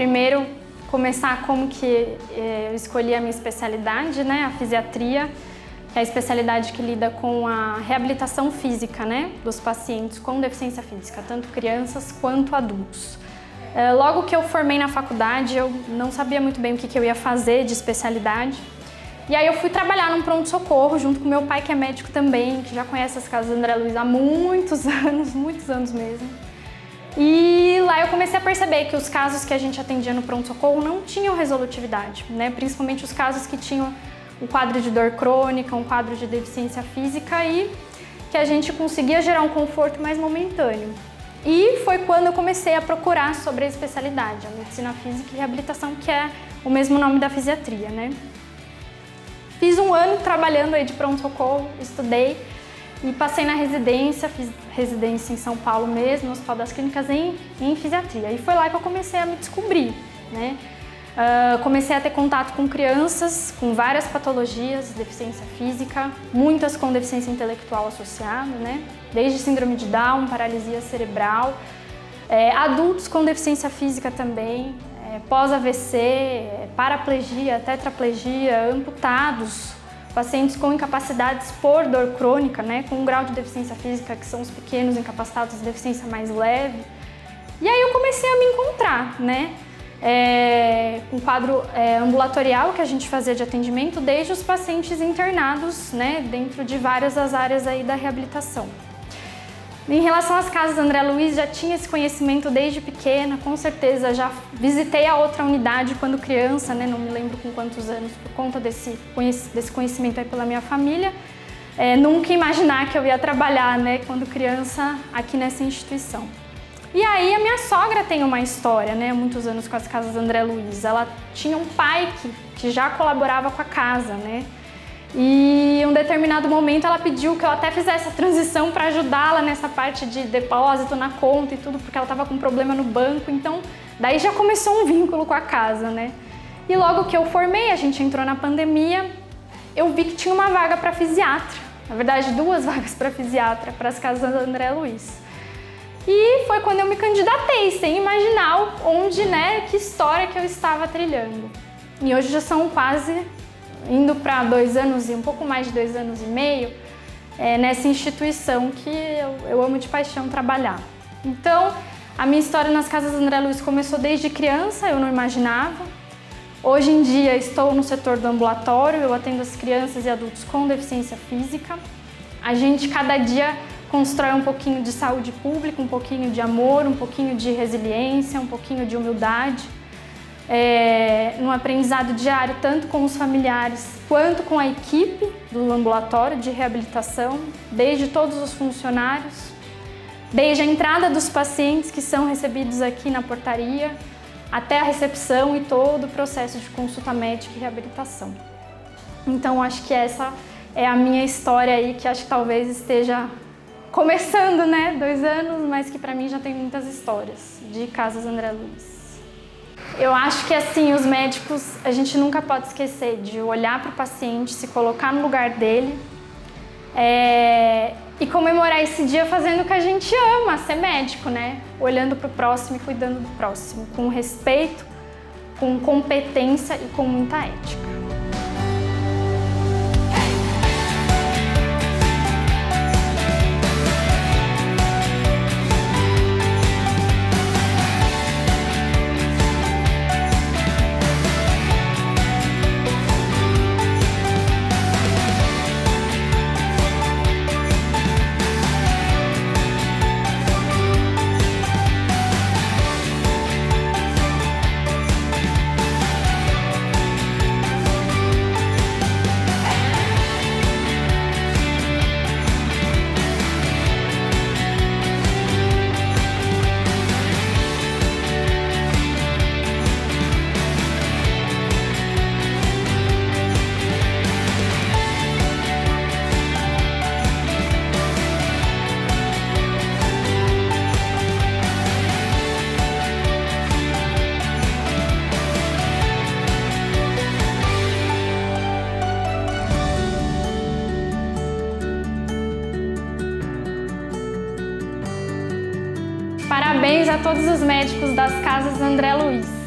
primeiro começar como que eu escolhi a minha especialidade, né, a fisiatria, que é a especialidade que lida com a reabilitação física, né, dos pacientes com deficiência física, tanto crianças quanto adultos. Logo que eu formei na faculdade, eu não sabia muito bem o que eu ia fazer de especialidade. E aí eu fui trabalhar num pronto-socorro junto com meu pai, que é médico também, que já conhece as casas André Luiz há muitos anos mesmo. E lá eu comecei a perceber que os casos que a gente atendia no pronto-socorro não tinham resolutividade, né? Principalmente os casos que tinham um quadro de dor crônica, um quadro de deficiência física e que a gente conseguia gerar um conforto mais momentâneo. E foi quando eu comecei a procurar sobre a especialidade, a medicina física e reabilitação, que é o mesmo nome da fisiatria, né? Fiz um ano trabalhando aí de pronto-socorro, estudei e passei na residência, fiz residência em São Paulo mesmo, no Hospital das Clínicas, em fisiatria. E foi lá que eu comecei a me descobrir, né? Comecei a ter contato com crianças com várias patologias, deficiência física, muitas com deficiência intelectual associada, né? Desde síndrome de Down, paralisia cerebral, adultos com deficiência física também, pós-AVC, paraplegia, tetraplegia, amputados, pacientes com incapacidades por dor crônica, né, com um grau de deficiência física que são os pequenos incapacitados de deficiência mais leve. E aí eu comecei a me encontrar, né, com quadro ambulatorial que a gente fazia de atendimento, desde os pacientes internados, né, dentro de várias das áreas aí da reabilitação. Em relação às casas André Luiz, já tinha esse conhecimento desde pequena, com certeza já visitei a outra unidade quando criança, né? Não me lembro com quantos anos, por conta desse conhecimento aí pela minha família. Nunca imaginar que eu ia trabalhar, né, quando criança aqui nessa instituição. E aí a minha sogra tem uma história, né, há muitos anos com as casas André Luiz. Ela tinha um pai que já colaborava com a casa, né? E em um determinado momento ela pediu que eu até fizesse a transição para ajudá-la nessa parte de depósito na conta e tudo, porque ela estava com problema no banco, então daí já começou um vínculo com a casa, né? E logo que eu formei, a gente entrou na pandemia, eu vi que tinha uma vaga para fisiatra, na verdade 2 vagas para fisiatra, para as casas André Luiz. E foi quando eu me candidatei, sem imaginar onde, né, que história que eu estava trilhando. E hoje já são quase indo para 2 anos e um pouco mais de 2 anos e meio, nessa instituição que eu amo de paixão trabalhar. Então, a minha história nas casas André Luiz começou desde criança, eu não imaginava. Hoje em dia estou no setor do ambulatório, eu atendo as crianças e adultos com deficiência física. A gente cada dia constrói um pouquinho de saúde pública, um pouquinho de amor, um pouquinho de resiliência, um pouquinho de humildade. Num aprendizado diário, tanto com os familiares quanto com a equipe do ambulatório de reabilitação, desde todos os funcionários, desde a entrada dos pacientes que são recebidos aqui na portaria, até a recepção e todo o processo de consulta médica e reabilitação. Então, acho que essa é a minha história aí, que acho que talvez esteja começando, né, 2 anos, mas que para mim já tem muitas histórias de casas André Luiz. Eu acho que assim, os médicos, a gente nunca pode esquecer de olhar para o paciente, se colocar no lugar dele e comemorar esse dia fazendo o que a gente ama, ser médico, né? Olhando para o próximo e cuidando do próximo, com respeito, com competência e com muita ética. Parabéns a todos os médicos das casas André Luiz.